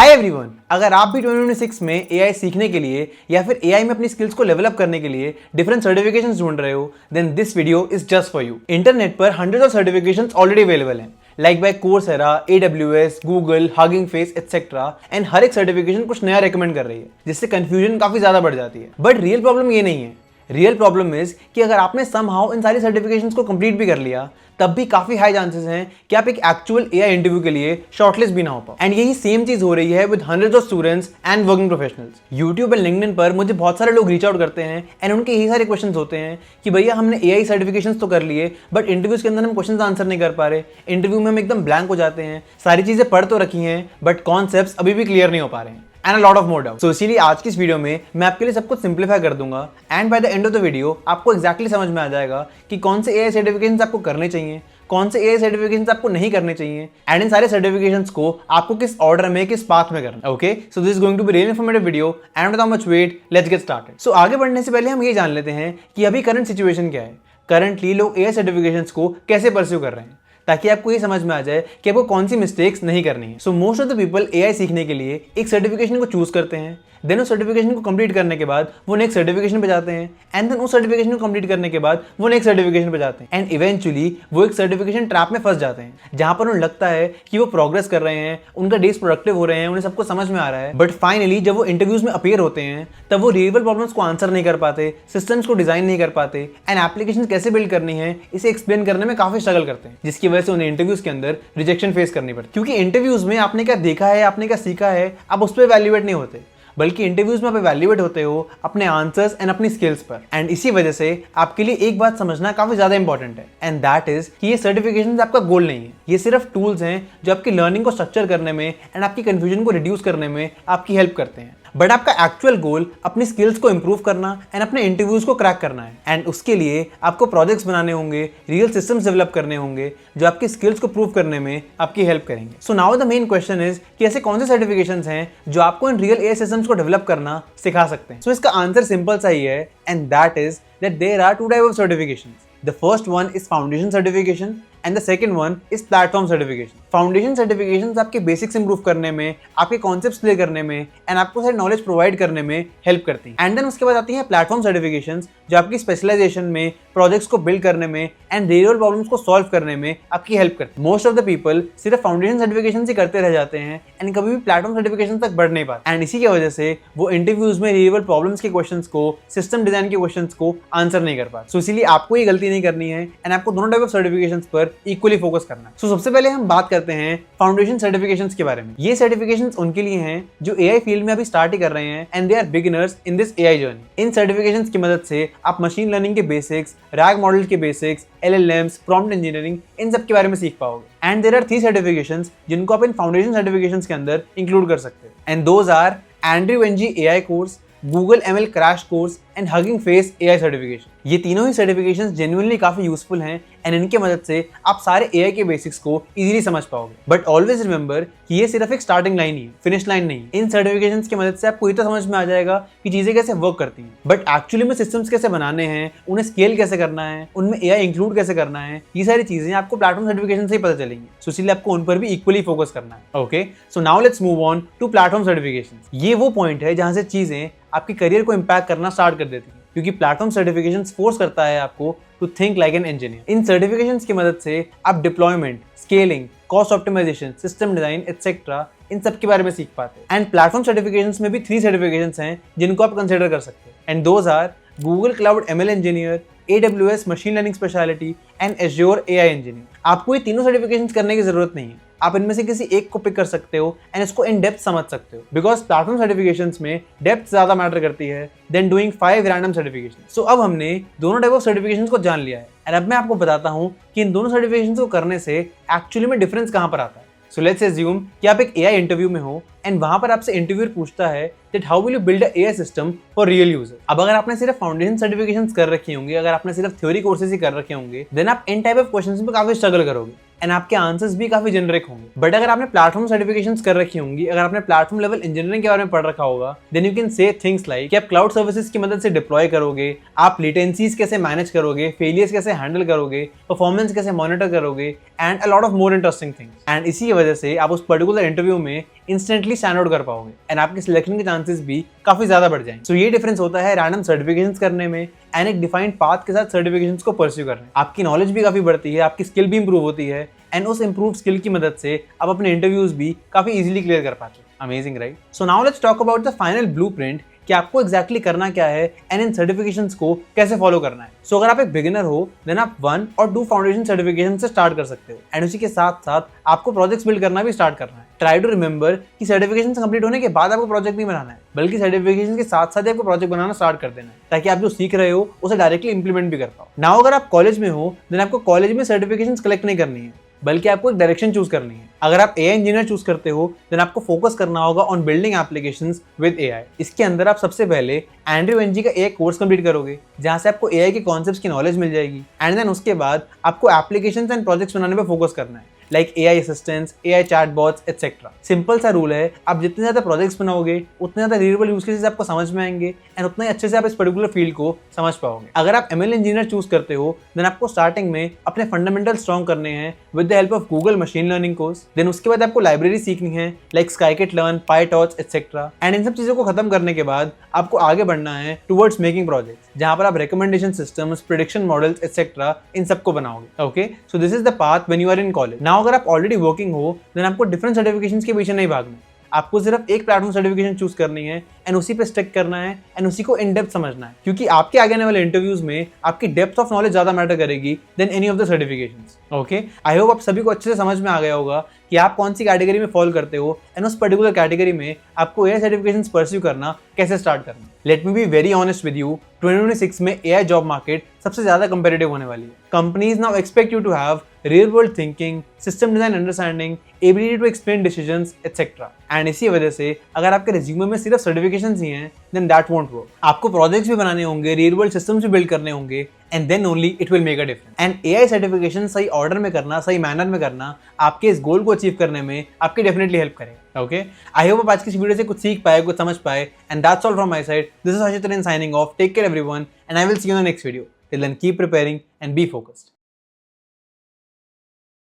Hi everyone, अगर आप भी 2026 में एआई सीखने के लिए या फिर एआई में अपनी स्किल्स को डेवलप करने के लिए डिफरेंट सर्टिफिकेशंस ढूंढ रहे हो, then this video is just for you. Internet पर hundreds of certifications already available हैं, like by Coursera, AWS, Google, hugging face etcetera, and हर एक सर्टिफिकेशन कुछ नया रिकमेंड कर रही है, जिससे कंफ्यूजन काफी ज्यादा बढ़ जाती है। बट रियल प्रॉब्लम ये नहीं है। रियल प्रॉब्लम इज कि अगर आपने समहाउ इन सारी सर्टिफिकेशंस को कंप्लीट भी कर लिया, तब भी काफी हाई चांसेस हैं कि आप एक एक्चुअल एआई इंटरव्यू के लिए शॉर्टलिस्ट भी ना हो पाओ। एंड यही सेम चीज हो रही है with hundreds of students and working professionals. YouTube and LinkedIn पर मुझे बहुत सारे लोग रीच आउट करते हैं एंड उनके यही सारे क्वेश्चंस होते हैं कि भैया हमने एआई सर्टिफिकेशंस तो कर लिए, बट इंटरव्यूज के अंदर हम क्वेश्चंस आंसर नहीं कर पा रहे, इंटरव्यू में हम एकदम ब्लैंक हो जाते हैं, सारी चीजें पढ़ तो रखी हैं बट कॉन्सेप्ट्स अभी भी क्लियर नहीं हो पा रहे हैं, and a lot of more doubt. So इसीलिए आज की इस वीडियो में मैं आपके लिए सब कुछ सिंप्लीफाई कर दूंगा and by the end of the video आपको एक्जैक्टली समझ में आ जाएगा कि कौन से एआई सर्टिफिकेशंस आपको करने चाहिए, कौन से एआई सर्टिफिकेशंस आपको नहीं करने चाहिए, एंड इन सारे सर्टिफिकेशंस को आपको किस ऑर्डर में, किस पाथ में करना है। Okay, so this is going to be really informative video and without much wait let's get started. So आगे बढ़ने से पहले हम ये जान लेते हैं कि अभी करंट सिचुएशन क्या है, करंटली लोग एआई सर्टिफिकेशंस को कैसे परस्यू कर रहे हैं, ताकि आपको ये समझ में आ जाए कि आपको कौन सी मिस्टेक्स नहीं करनी है। So most of the people AI सीखने के लिए एक सर्टिफिकेशन को चूज करते हैं, देन उस सर्टिफिकेशन को कंप्लीट करने के बाद वो नेक्स्ट सर्टिफिकेशन पे जाते हैं, एंड देन उस सर्टिफिकेशन को कंप्लीट करने के बाद वो नेक्स्ट सर्टिफिकेशन पे जाते हैं, एंड इवेंचुअली वो एक सर्टिफिकेशन ट्रैप में फंस जाते हैं, जहां पर उन्हें लगता है कि वो प्रोग्रेस कर रहे हैं, उनका डेज प्रोडक्टिव हो रहे हैं, उन्हें सबको समझ में आ रहा है, बट फाइनली जब वो इंटरव्यूज में अपीयर होते हैं तब वो रियल प्रॉब्लम्स को आंसर नहीं कर पाते, सिस्टम्स को डिजाइन नहीं कर पाते, एंड एप्लीकेशन कैसे बिल्ड करनी है इसे एक्सप्लेन करने में काफी स्ट्रगल करते हैं, जिसकी वजह से उन्हें इंटरव्यूज के अंदर रिजेक्शन फेस करनी पड़ती है। क्योंकि इंटरव्यूज में आपने क्या देखा है, आपने क्या सीखा है, आप उस पर वैल्यूएट नहीं होते, बल्कि इंटरव्यूज में आप इवैल्यूएट होते हो अपने आंसर्स एंड अपनी स्किल्स पर। एंड इसी वजह से आपके लिए एक बात समझना काफी ज्यादा इंपॉर्टेंट है, एंड दैट इज कि ये सर्टिफिकेशन आपका गोल नहीं है, ये सिर्फ टूल्स हैं जो आपकी लर्निंग को स्ट्रक्चर करने में एंड आपकी कंफ्यूजन को रिड्यूस करने में आपकी हेल्प करते हैं। बट आपका एक्चुअल गोल अपनी स्किल्स को इंप्रूव करना एंड अपने इंटरव्यूज को क्रैक करना है, एंड उसके लिए आपको प्रोजेक्ट्स बनाने होंगे, रियल सिस्टम्स डेवलप करने होंगे जो आपकी स्किल्स को प्रूव करने में आपकी हेल्प करेंगे। So now the main question is कि ऐसे कौन से सर्टिफिकेशंस हैं जो आपको इन रियल एआई सिस्टम्स को डेवलप करना सिखा सकते हैं। सो इसका आंसर सिंपल सा ही है, and that is that there are two type of certifications. The first one is foundation certification and the second one is platform certification. Foundation certifications आपके बेसिक्स इंप्रूव करने में, आपके कॉन्सेप्ट्स क्लियर करने में and आपको सारी नॉलेज प्रोवाइड करने में हेल्प करती हैं। एंड देन उसके बाद आती हैं प्लेटफॉर्म सर्टिफिकेशंस जो आपकी स्पेशलाइजेशन में, प्रोजेक्ट्स को बिल्ड करने में एंड रियल वर्ल्ड प्रॉब्लम्स को सॉल्व करने में आपकी हेल्प करती हैं। मोस्ट ऑफ द पीपल सिर्फ फाउंडेशन सर्टिफिकेशन ही करते रह जाते हैं एंड कभी भी प्लेटफॉर्म सर्टिफिकेशन तक बढ़ नहीं पाते, एंड इसी की वजह से वो इंटरव्यूज में रियल वर्ल्ड प्रॉब्लम्स के क्वेश्चंस को, सिस्टम डिजाइन के क्वेश्चंस को आंसर नहीं कर पाते। सो इसीलिए आपको ये गलती नहीं करनी है एंड आपको दोनों टाइप ऑफ सर्टिफिकेशंस पर इक्वली फोकस करना है। सो सबसे पहले हम बात करते हैं फाउंडेशन सर्टिफिकेशंस के बारे में। ये सर्टिफिकेशंस उनके लिए हैं जो एआई फील्ड में अभी स्टार्ट ही कर रहे हैं and they are beginners in this AI journey. इन सर्टिफिकेशंस की मदद से आप मशीन लर्निंग के बेसिक्स, रैग मॉडल के बेसिक्स, LLMs, प्रॉम्प्ट इंजीनियरिंग, इन सब के बारे में सीख पाओगे। एंड देयर आर 3 सर्टिफिकेशंस जिनको आप इन फाउंडेशन सर्टिफिकेशंस के अंदर इंक्लूड कर सकते हो, and those are Andrew Ng AI course, Google ML crash course and Hugging Face AI certification. ये तीनों ही सर्टिफिकेशंस जेन्युइनली काफी यूजफुल हैं एंड इनके मदद से आप सारे एआई के बेसिक्स को इजीली समझ पाओगे। बट ऑलवेज रिमेंबर कि ये सिर्फ एक स्टार्टिंग लाइन ही है, फिनिश लाइन नहीं। इन सर्टिफिकेशंस की मदद से आपको इतना समझ में आ जाएगा कि चीजें कैसे वर्क करती हैं, बट एक्चुअली में सिस्टम्स कैसे बनाने हैं, उन्हें स्केल कैसे करना है, उनमें एआई इंक्लूड कैसे करना है, ये सारी चीजें आपको प्लेटफॉर्म सर्टिफिकेशन से ही पता चलेंगी। सो इसलिए आपको उन पर भी इक्वली फोकस करना है। Okay, so now let's move on to platform certification. ये वो पॉइंट है जहां से चीजें आपके करियर को इंपैक्ट करना स्टार्ट कर देती हैं, क्योंकि प्लेटफॉर्म सर्टिफिकेशंस फोर्स करता है आपको to think like an engineer. इन सर्टिफिकेशंस की मदद से आप deployment, scaling, cost optimization, system design etcetera इन सब के बारे में सीख पाते हैं। एंड प्लेटफॉर्म सर्टिफिकेशंस में भी 3 सर्टिफिकेशंस हैं जिनको आप कंसीडर कर सकते हैं, and those are Google Cloud ML engineer, AWS machine learning specialty and Azure AI engineer. आपको ये तीनों सर्टिफिकेशंस करने की जरूरत नहीं है, आप इनमें से किसी एक को पिक कर सकते हो एंड इसको इन डेप्थ समझ सकते हो, बिकॉज प्लेटफॉर्म सर्टिफिकेशंस में डेप्थ ज्यादा मैटर करती है देन डूइंग 5 रैंडम सर्टिफिकेशन। सो अब हमने दोनों टाइप ऑफ सर्टिफिकेशंस को जान लिया है, एंड अब मैं आपको बताता हूँ कि इन दोनों सर्टिफिकेशंस को करने से एक्चुअली में डिफरेंस कहाँ पर आता है। सो लेट्स अज्यूम कि आप एक एआई इंटरव्यू में हो एंड वहां पर आपसे इंटरव्यूअर पूछता है that how will you build a AI system for real user. अब अगर आपने सिर्फ फाउंडेशन सर्टिफिकेशंस कर रखी होंगी, अगर आपने सिर्फ थ्योरी कोर्सेज ही कर रखे होंगे, देन आप इन टाइप ऑफ क्वेश्चंस में काफी स्ट्रगल करोगे एंड आपके आंसर्स भी काफी जेनरिक होंगे। बट अगर आपने प्लेटफॉर्म सर्टिफिकेशंस कर रखी होंगी, अगर आपने प्लेटफॉर्म लेवल इंजीनियरिंग के बारे में पढ़ रखा होगा, then you can say things like कि आप क्लाउड सर्विसेज की मदद से डिप्लॉय करोगे, आप लेटेंसीज कैसे मैनेज करोगे, फेलियर्स कैसे हैंडल करोगे, परफॉर्मेंस कैसे मॉनिटर करोगे and a lot of more interesting things. And इसी की वजह से आप उस पर्टिकुलर इंटरव्यू में इंस्टेंटली स्टैंड आउट कर पाओगे एंड आपके सिलेक्शन के चांसेस भी काफी ज्यादा बढ़ जाएंगे। सो ये डिफरेंस होता है रैंडम सर्टिफिकेशंस करने में एंड एक डिफाइंड पाथ के साथ सर्टिफिकेशंस को परस्यू करने में। आपकी नॉलेज भी काफी बढ़ती है, आपकी स्किल भी इंप्रूव होती है एंड उस इंप्रूव स्किल की मदद से आप अपने इंटरव्यूज भी काफी इजीली क्लियर कर पाते हो। Amazing, right? So now let's talk about the final blueprint कि आपको एग्जैक्टली करना क्या है एंड इन सर्टिफिकेशंस को कैसे फॉलो करना है। सो अगर आप एक बिगिनर हो देन आप 1 और 2 फाउंडेशन सर्टिफिकेशन से स्टार्ट कर सकते हो एंड उसी के साथ साथ आपको प्रोजेक्ट्स बिल्ड करना भी स्टार्ट करना है। ट्राई टू रिमेंबर कि सर्टिफिकेशन कंप्लीट होने के बाद आपको प्रोजेक्ट नहीं बनाना है, बल्कि सर्टिफिकेशन के साथ साथ आपको प्रोजेक्ट बनाना स्टार्ट कर देना है ताकि आप जो सीख रहे हो उसे डायरेक्टली इंप्लीमेंट भी कर पाओ। नाउ अगर आप कॉलेज में हो देन आपको कॉलेज में सर्टिफिकेशन कलेक्ट नहीं करनी है, बल्कि आपको एक डायरेक्शन चूज करनी है। अगर आप एआई इंजीनियर चूज करते हो देन आपको फोकस करना होगा on building applications with AI. इसके अंदर आप सबसे पहले एंड्रयू एनजी का एआई कोर्स कंप्लीट करोगे जहां से आपको एआई के कॉन्सेप्ट्स की नॉलेज मिल जाएगी एंड देन उसके बाद आपको एप्लीकेशंस एंड प्रोजेक्ट्स बनाने पे फोकस करना है, like AI assistants, AI chatbots etcetera. Simple सा रूल है, आप जितने ज्यादा प्रोजेक्ट्स बनाओगे उतने ज्यादा रियलेबल यूज केसेस आपको समझ में आएंगे एंड उतने अच्छे से आप इस पर्टिकुलर फील्ड को समझ पाओगे। अगर आप एमएल इंजीनियर चूज करते हो देन आपको स्टार्टिंग में अपने फंडामेंटल स्ट्रॉन्ग करने हैं with the help of Google machine learning course. Then उसके बाद आपको लाइब्रेरी सीखनी है like scikit learn, PyTorch etcetera and इन सब चीजों को खत्म करने के बाद आपको आगे बढ़ना है टुवर्ड्स मेकिंग प्रोजेक्ट्स जहां पर आप recommendation systems, prediction models etcetera इन सबको बनाओगे। Okay, so this is the path when you are in college. Now अगर आप ऑलरेडी वर्किंग हो देन आपको डिफरेंट सर्टिफिकेशंस के पीछे नहीं भागना, आपको सिर्फ एक प्लेटफॉर्म सर्टिफिकेशन चूज करनी है एंड उसी पे स्टिक करना है एंड उसी को इन डेप्थ समझना है, क्योंकि आपके आगे आने वाले इंटरव्यूज में आपकी डेप्थ ऑफ नॉलेज ज्यादा मैटर करेगी than any of the certifications. Okay, I hope आप सभी को अच्छे से समझ में आ गया होगा कि आप कौन सी कैटेगरी में फॉल करते हो एंड उस पर्टिकुलर कैटेगरी में आपको एआई सर्टिफिकेशंस परस्यू करना कैसे स्टार्ट करना। Let me be very honest with you, 2026 में एआई जॉब मार्केट सबसे ज्यादा कंपेटिटिव होने वाली है। Companies now expect you to have real world thinking, system design understanding, ability to explain decisions etcetera. And इसी वजह से अगर आपके रिज्यूमे में सिर्फ सर्टिफिकेशंस ही हैं देन दैट वोंट वर्क। आपको प्रोजेक्ट्स भी बनाने होंगे, रियल वर्ल्ड सिस्टम्स भी बिल्ड करने होंगे and then only it will make a difference. And AI certification सही ऑर्डर में करना, सही मैनर में करना आपके इस गोल को अचीव करने में आपकी डेफिनेटली हेल्प करेगा। ओके, आई होप आप आज की इस वीडियो से कुछ सीख पाए, कुछ समझ पाए and that's all from my side. This is Harshit signing off. Take care everyone and I will see you in the next video. Till then, keep preparing and be focused.